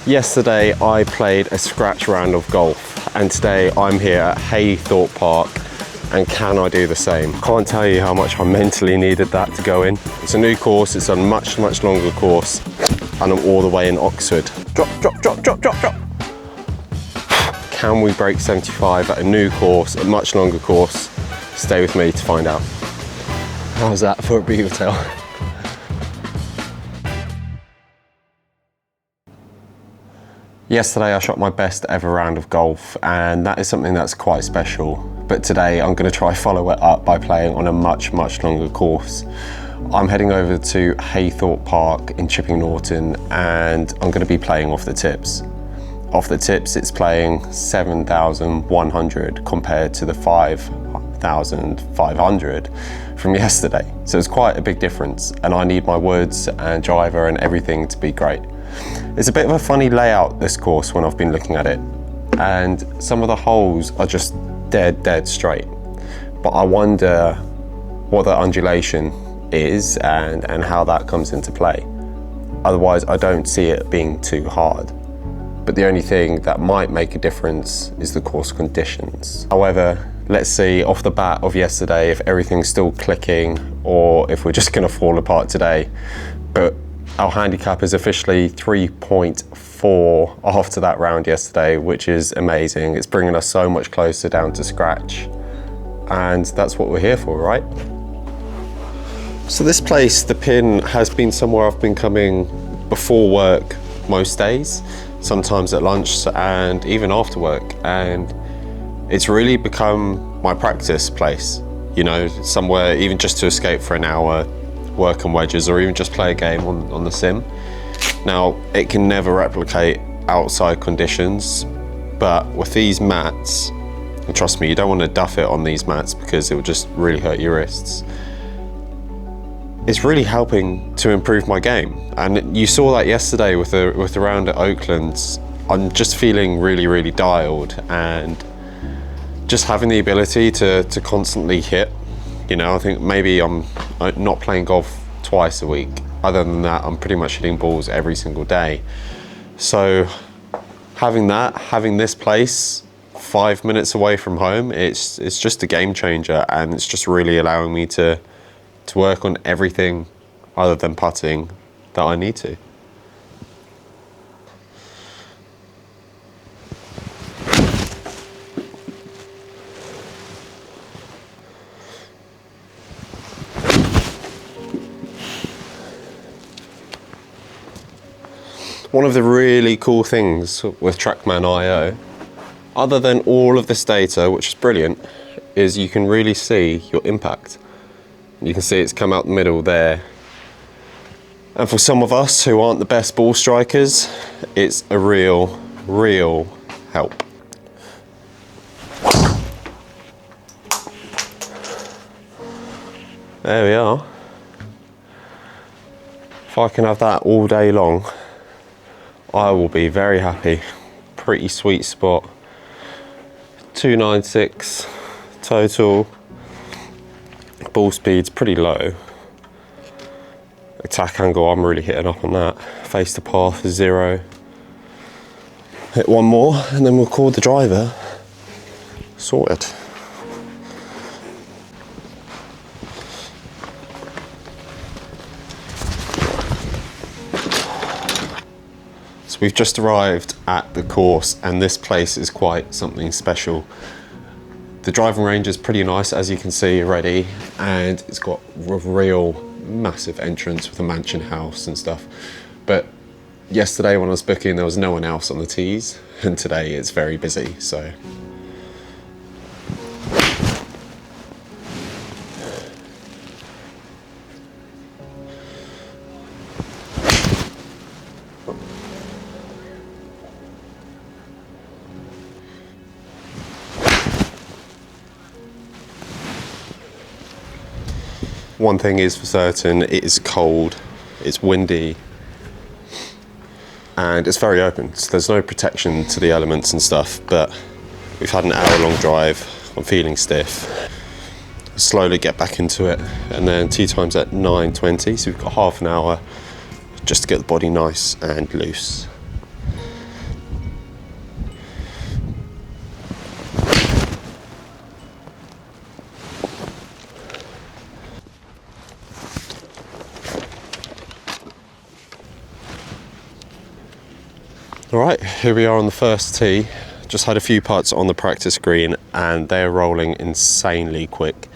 Yesterday I played a scratch round of golf, and today I'm here at Heythrop Park, and can I do the same? Can't tell you how much I mentally needed that to go in. It's a new course, it's a much longer course, and I'm all the way in Oxford. Drop, drop, drop, drop, drop, drop. Can we break 75 at a new course, a much longer course? Stay with me to find out. How's that for a beaver tail? Yesterday I shot my best ever round of golf, and that is something that's quite special. But today I'm going to try follow it up by playing on a much longer course. I'm heading over to Heythrop Park in Chipping Norton, and I'm going to be playing off the tips. Off the tips it's playing 7,100 compared to the 5,500 from yesterday. So it's quite a big difference, and I need my woods and driver and everything to be great. It's a bit of a funny layout, this course, when I've been looking at it, and some of the holes are just dead straight, but I wonder what the undulation is and how that comes into play. Otherwise I don't see it being too hard, but the only thing that might make a difference is the course conditions. However, let's see off the bat of yesterday if everything's still clicking or if we're just going to fall apart today. But our handicap is officially 3.4 after that round yesterday, which is amazing. It's bringing us so much closer down to scratch, and that's what we're here for, right? So this place, the pin, has been somewhere I've been coming before work most days, sometimes at lunch and even after work, and it's really become my practice place, you know, somewhere even just to escape for an hour, work on wedges, or even just play a game on the sim. Now, it can never replicate outside conditions, but with these mats, and trust me, you don't want to duff it on these mats because it will just really hurt your wrists. It's really helping to improve my game, and you saw that yesterday with the round at Oaklands. I'm just feeling really dialed, and just having the ability to constantly hit. You know, I think maybe I'm not playing golf twice a week. Other than that, I'm pretty much hitting balls every single day. So having this place 5 minutes away from home, it's just a game changer, and it's just really allowing me to work on everything other than putting that I need to. One of the really cool things with TrackMan.io, other than all of this data, which is brilliant, is you can really see your impact. You can see it's come out the middle there. And for some of us who aren't the best ball strikers, it's a real help. There we are. If I can have that all day long, I will be very happy. Pretty sweet spot. 296 total. Ball speed's pretty low. Attack angle, I'm really hitting up on that. Face to path is 0. Hit one more and then we'll call the driver. Sorted. So we've just arrived at the course, and this place is quite something special. The driving range is pretty nice, as you can see already, and it's got a real massive entrance with a mansion house and stuff. But yesterday when I was booking, there was no one else on the tees, and today it's very busy, so. One thing is for certain, it is cold, it's windy, and it's very open, so there's no protection to the elements and stuff, but we've had an hour-long drive, I'm feeling stiff. Slowly get back into it, and then tee time's at 9:20, so we've got half an hour just to get the body nice and loose. Alright, here we are on the first tee. Just had a few putts on the practice green and they're rolling insanely quick.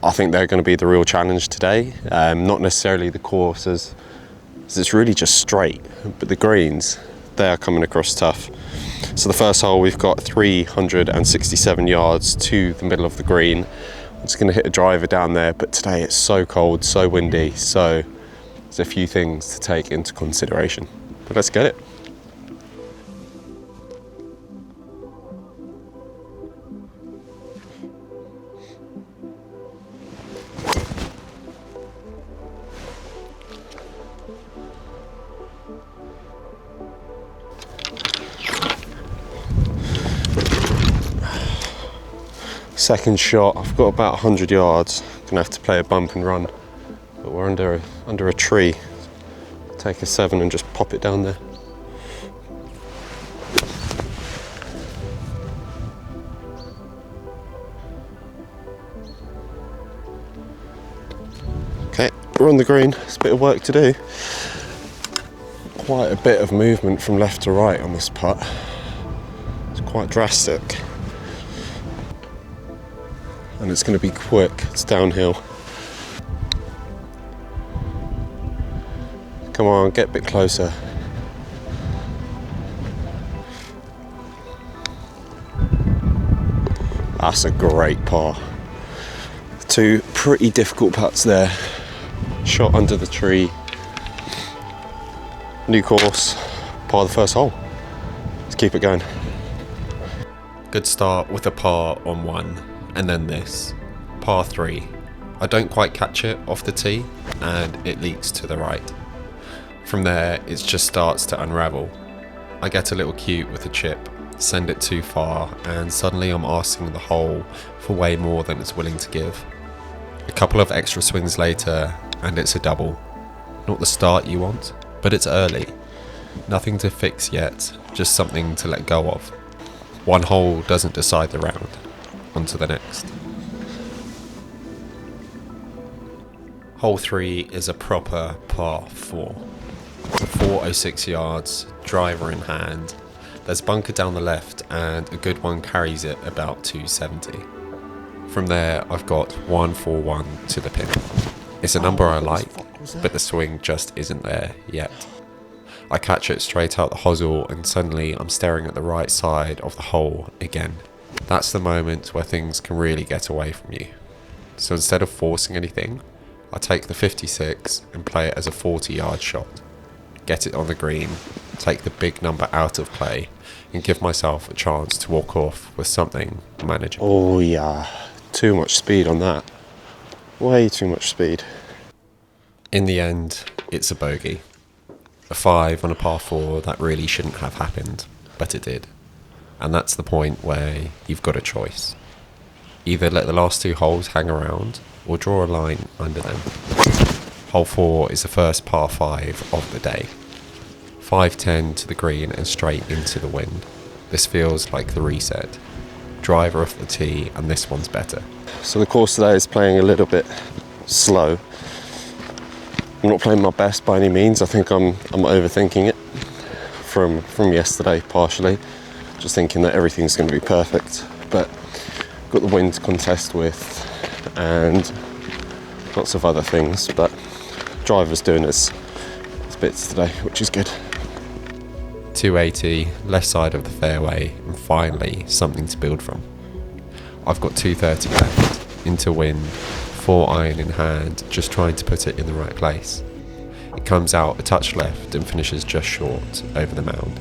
I think they're going to be the real challenge today. Not necessarily the course as it's really just straight, but the greens, they are coming across tough. So the first hole, we've got 367 yards to the middle of the green. I'm just going to hit a driver down there, but today it's so cold, so windy, so there's a few things to take into consideration. But let's get it. Second shot, I've got about 100 yards. Gonna have to play a bump and run, but we're under a tree. Take a 7 and just pop it down there. Okay, we're on the green. There's a bit of work to do. Quite a bit of movement from left to right on this putt. It's quite drastic. And it's going to be quick, it's downhill. Come on, get a bit closer. That's a great par. 2 pretty difficult putts there. Shot under the tree. New course, par the first hole. Let's keep it going. Good start with a par on 1. And then this, par 3. I don't quite catch it off the tee and it leaks to the right. From there, it just starts to unravel. I get a little cute with the chip, send it too far, and suddenly I'm asking the hole for way more than it's willing to give. A couple of extra swings later, and it's a double. Not the start you want, but it's early. Nothing to fix yet, just something to let go of. One hole doesn't decide the round. On to the next. Hole 3 is a proper par 4. 406 yards, driver in hand. There's bunker down the left and a good one carries it about 270. From there I've got 141 to the pin. It's a number I like, but the swing just isn't there yet. I catch it straight out the hosel and suddenly I'm staring at the right side of the hole again. That's the moment where things can really get away from you. So instead of forcing anything, I take the 56 and play it as a 40-yard shot. Get it on the green, take the big number out of play, and give myself a chance to walk off with something manageable. Oh yeah, too much speed on that. Way too much speed. In the end, it's a bogey. A 5 on a par 4 that really shouldn't have happened, but it did. And that's the point where you've got a choice. Either let the last 2 holes hang around or draw a line under them. Hole 4 is the first par 5 of the day. 510 to the green and straight into the wind. This feels like the reset. Driver off the tee and this one's better. So the course today is playing a little bit slow. I'm not playing my best by any means. I think I'm overthinking it from yesterday partially. Just thinking that everything's going to be perfect, but got the wind to contest with and lots of other things, but driver's doing his bits today, which is good. 280, left side of the fairway, and finally something to build from. I've got 230 left, into wind, 4 iron in hand, just trying to put it in the right place. It comes out a touch left and finishes just short over the mound.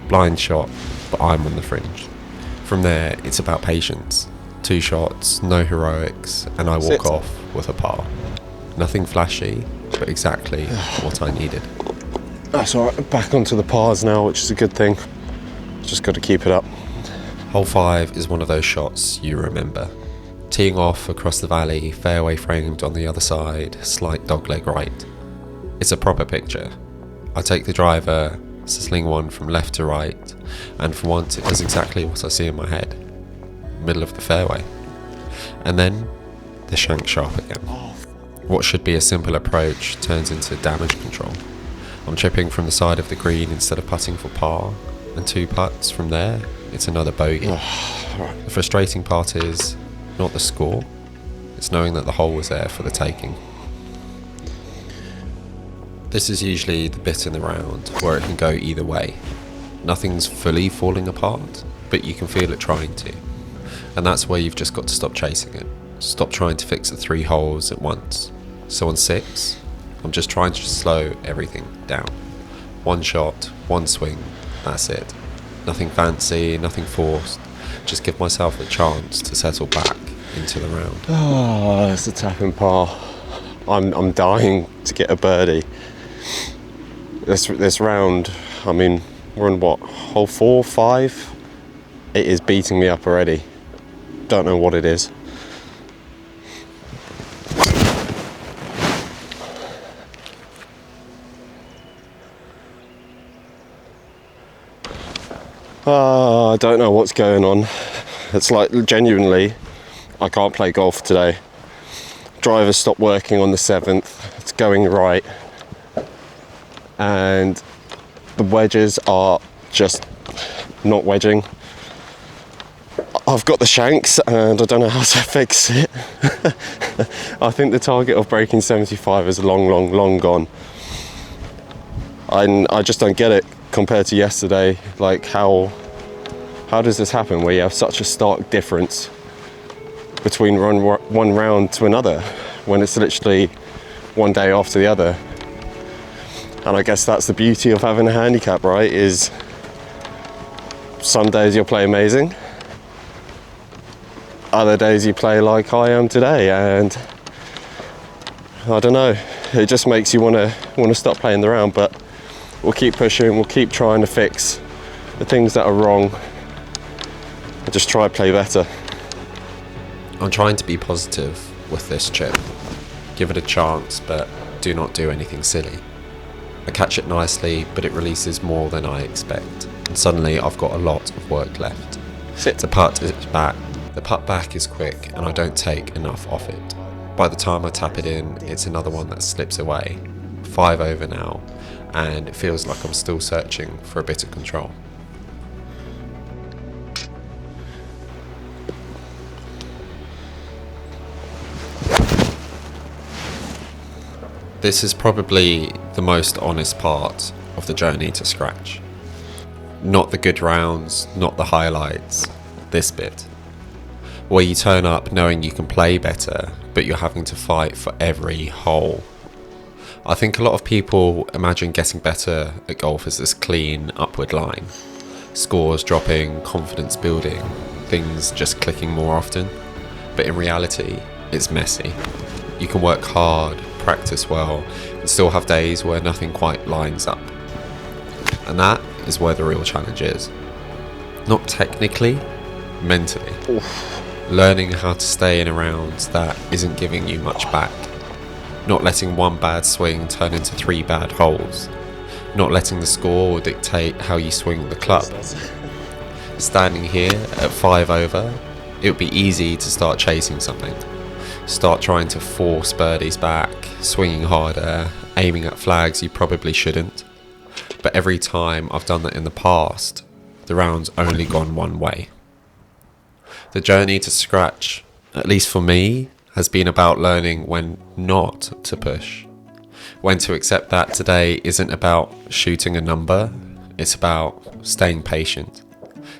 Blind shot, but I'm on the fringe. From there, it's about patience. 2 shots, no heroics, and I walk off with a par. Nothing flashy, but exactly what I needed. That's alright, back onto the pars now, which is a good thing. Just got to keep it up. Hole 5 is one of those shots you remember. Teeing off across the valley, fairway framed on the other side, slight dogleg right. It's a proper picture. I take the driver, sling one from left to right, and for once it does exactly what I see in my head. Middle of the fairway. And then, the shank sharp again. What should be a simple approach turns into damage control. I'm chipping from the side of the green instead of putting for par, and 2 putts from there, it's another bogey. The frustrating part is not the score, it's knowing that the hole was there for the taking. This is usually the bit in the round where it can go either way. Nothing's fully falling apart, but you can feel it trying to. And that's where you've just got to stop chasing it. Stop trying to fix the 3 holes at once. So on 6, I'm just trying to slow everything down. 1 shot, 1 swing, that's it. Nothing fancy, nothing forced. Just give myself a chance to settle back into the round. Oh, it's a tapping par. I'm dying to get a birdie. This round, I mean, we're on what, hole 4, 5? It is beating me up already. Don't know what it is. I don't know what's going on. It's like, genuinely, I can't play golf today. Driver stopped working on the 7th. It's going right. And the wedges are just not wedging. I've got the shanks and I don't know how to fix it. I think the target of breaking 75 is long gone. I just don't get it compared to yesterday. Like, how does this happen where you have such a stark difference between one round to another when it's literally one day after the other? And I guess that's the beauty of having a handicap, right? Is some days you'll play amazing, other days you play like I am today, and I don't know, it just makes you want to stop playing the round. But we'll keep pushing, we'll keep trying to fix the things that are wrong and just try to play better. I'm trying to be positive with this chip. Give it a chance, but do not do anything silly. I catch it nicely, but it releases more than I expect, and suddenly I've got a lot of work left. The putt is back. The putt back is quick, and I don't take enough off it. By the time I tap it in, it's another one that slips away. 5 over now, and it feels like I'm still searching for a bit of control. This is probably the most honest part of the journey to scratch. Not the good rounds, not the highlights, this bit. Where you turn up knowing you can play better, but you're having to fight for every hole. I think a lot of people imagine getting better at golf as this clean upward line. Scores dropping, confidence building, things just clicking more often. But in reality, it's messy. You can work hard, practice well, and still have days where nothing quite lines up. And that is where the real challenge is. Not technically, mentally. Learning how to stay in a round that isn't giving you much back. Not letting one bad swing turn into 3 bad holes. Not letting the score dictate how you swing the club. Standing here at 5 over, it would be easy to start chasing something. Start trying to force birdies back, swinging harder, aiming at flags you probably shouldn't. But every time I've done that in the past, the round's only gone one way. The journey to scratch, at least for me, has been about learning when not to push. When to accept that today isn't about shooting a number, it's about staying patient,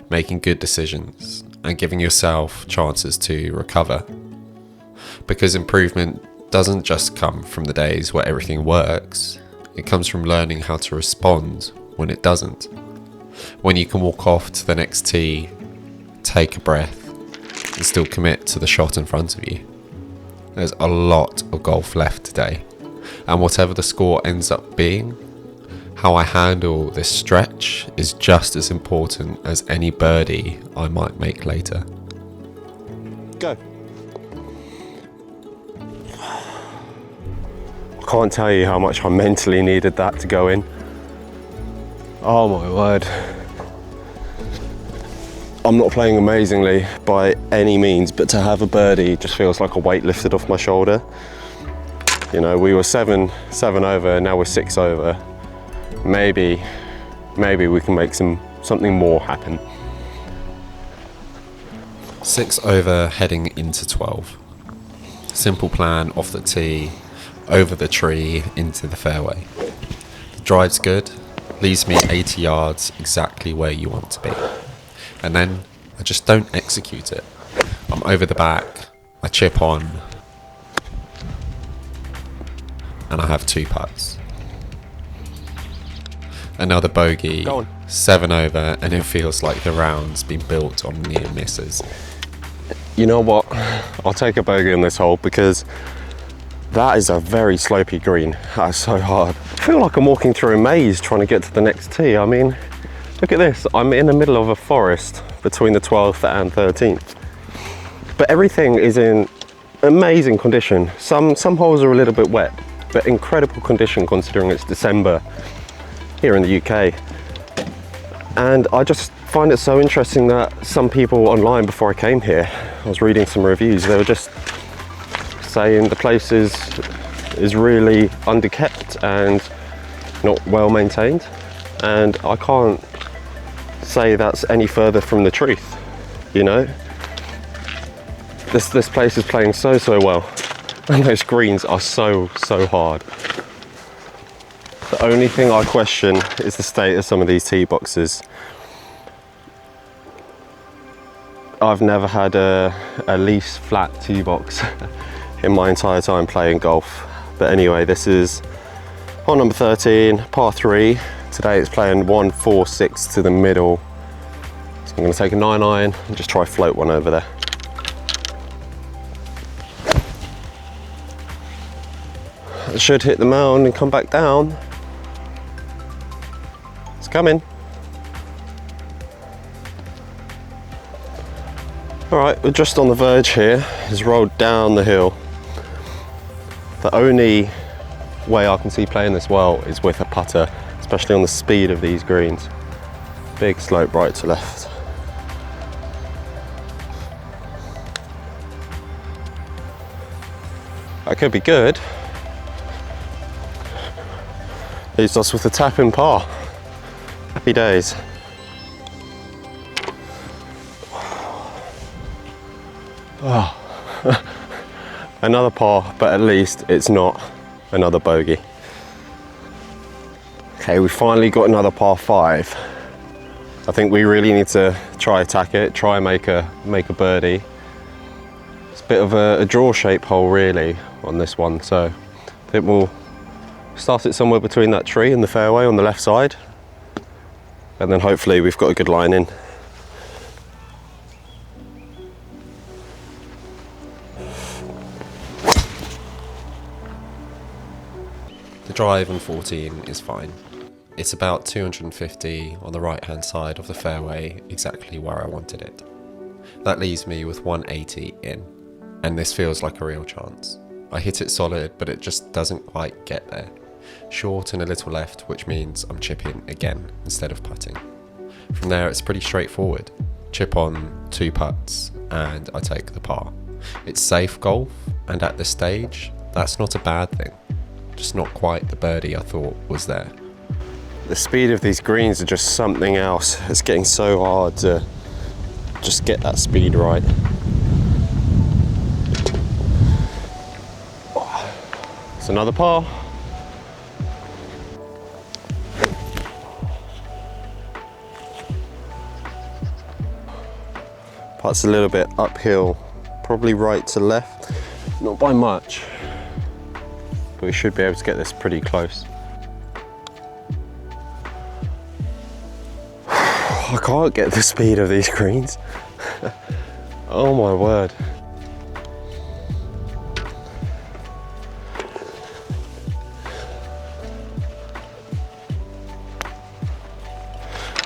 making good decisions, and giving yourself chances to recover. Because improvement doesn't just come from the days where everything works, it comes from learning how to respond when it doesn't. When you can walk off to the next tee, take a breath, and still commit to the shot in front of you. There's a lot of golf left today, and whatever the score ends up being, how I handle this stretch is just as important as any birdie I might make later. Go. I can't tell you how much I mentally needed that to go in. Oh my word. I'm not playing amazingly by any means, but to have a birdie just feels like a weight lifted off my shoulder. You know, we were 7 over, now we're 6 over. Maybe we can make some something more happen. 6 over heading into 12. Simple plan off the tee, over the tree, into the fairway. The drive's good, leaves me 80 yards exactly where you want to be. And then I just don't execute it. I'm over the back, I chip on, and I have 2 putts. Another bogey, 7 over, and it feels like the round's been built on near misses. You know what? I'll take a bogey on this hole because that is a very slopey green. That's so hard. I feel like I'm walking through a maze trying to get to the next tee. I mean, look at this. I'm in the middle of a forest between the 12th and 13th. But everything is in amazing condition. Some holes are a little bit wet, but incredible condition considering it's December here in the UK. And I just find it so interesting that some people online before I came here, I was reading some reviews, they were just saying the place is really underkept and not well maintained. And I can't say that's any further from the truth, you know? This place is playing so well, and those greens are so hard. The only thing I question is the state of some of these tee boxes. I've never had a least flat tee box in my entire time playing golf. But anyway, this is hole number 13, par 3. Today it's playing 1-4-6 to the middle. So I'm going to take a 9-iron and just try float one over there. It should hit the mound and come back down. It's coming. All right, we're just on the verge here. It's rolled down the hill. The only way I can see playing this well is with a putter, especially on the speed of these greens. Big slope right to left. That could be good. Leaves us with a tap-in par. Happy days. Oh. Another par, but at least it's not another bogey. Okay, we finally got another par 5. I think we really need to try attack it, try make a birdie. It's a bit of a draw shape hole really on this one, so I think we'll start it somewhere between that tree and the fairway on the left side, and then hopefully we've got a good line in. The drive on 14 is fine. It's about 250 on the right hand side of the fairway, exactly where I wanted it. That leaves me with 180 in, and this feels like a real chance. I hit it solid, but it just doesn't quite get there. Short and a little left, which means I'm chipping again instead of putting. From there it's pretty straightforward. Chip on 2 putts and I take the par. It's safe golf, and at this stage that's not a bad thing. Just not quite the birdie I thought was there. The speed of these greens are just something else. It's getting so hard to just get that speed right. It's another par. Putt's a little bit uphill, probably right to left, not by much, but we should be able to get this pretty close. I can't get the speed of these greens. Oh my word.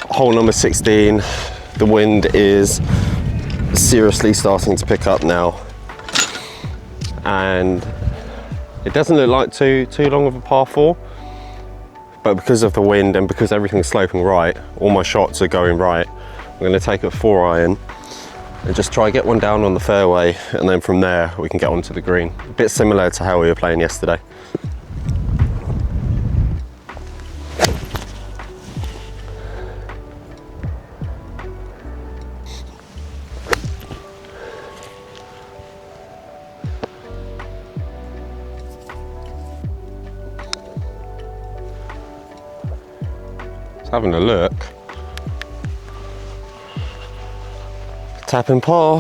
Hole number 16, the wind is seriously starting to pick up now, and it doesn't look like too long of a par 4, but because of the wind and because everything's sloping right, all my shots are going right. I'm going to take a 4-iron and just try get one down on the fairway, and then from there we can get onto the green. A bit similar to how we were playing yesterday. having a look. Tapping par.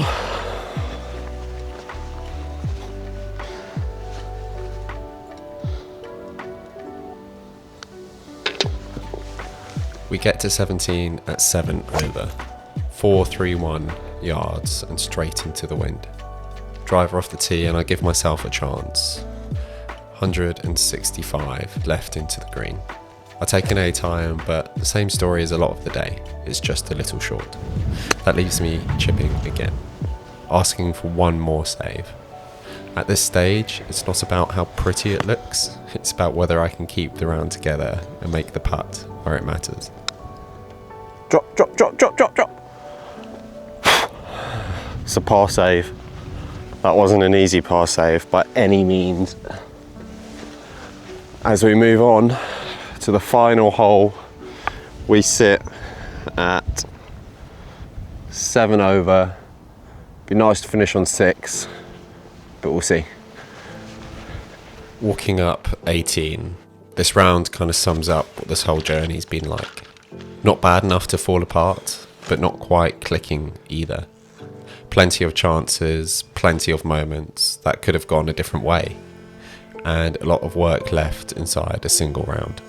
We get to 17 at 7 over, 431 yards and straight into the wind. Driver off the tee and I give myself a chance. 165 left into the green. I take an 8 iron, but the same story as a lot of the day. It's just a little short. That leaves me chipping again, asking for one more save. At this stage, it's not about how pretty it looks, it's about whether I can keep the round together and make the putt where it matters. Drop, drop, drop, drop, drop, drop. It's a par save. That wasn't an easy par save by any means. As we move on to the final hole, we sit at 7 over. Be nice to finish on 6, but we'll see. Walking up 18, this round kind of sums up what this whole journey's been like. Not bad enough to fall apart, but not quite clicking either. Plenty of chances, plenty of moments that could have gone a different way, and a lot of work left inside a single round.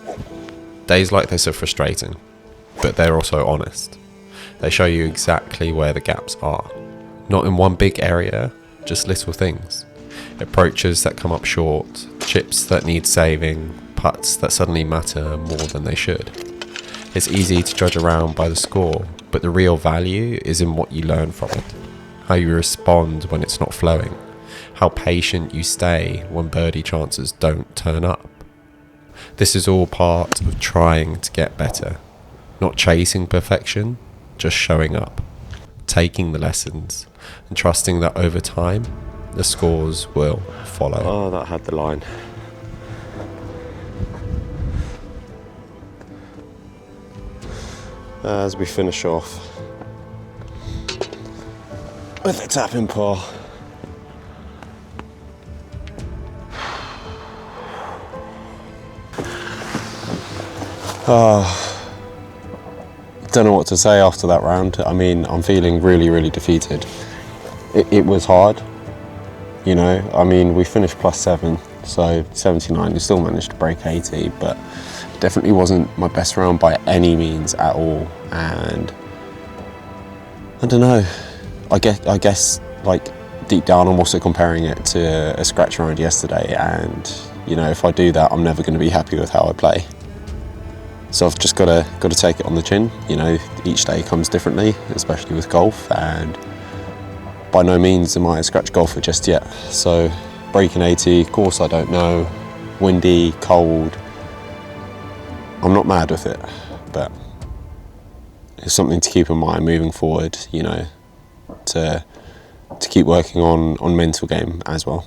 Days like this are frustrating, but they're also honest. They show you exactly where the gaps are. Not in one big area, just little things. Approaches that come up short, chips that need saving, putts that suddenly matter more than they should. It's easy to judge around by the score, but the real value is in what you learn from it. How you respond when it's not flowing. How patient you stay when birdie chances don't turn up. This is all part of trying to get better. Not chasing perfection, just showing up. Taking the lessons and trusting that over time, the scores will follow. Oh, that had the line. As we finish off with the tapping par. Don't know what to say after that round. I mean, I'm feeling really, really defeated. It was hard, you know. I mean, we finished +7, so 79. We still managed to break 80, but definitely wasn't my best round by any means at all. And I don't know. I guess, like deep down, I'm also comparing it to a scratch round yesterday. And you know, if I do that, I'm never going to be happy with how I play. So I've just got to take it on the chin. You know, each day comes differently, especially with golf, and by no means am I a scratch golfer just yet. So breaking 80, of course I don't know, windy, cold, I'm not mad with it, but it's something to keep in mind moving forward, you know, to keep working on mental game as well.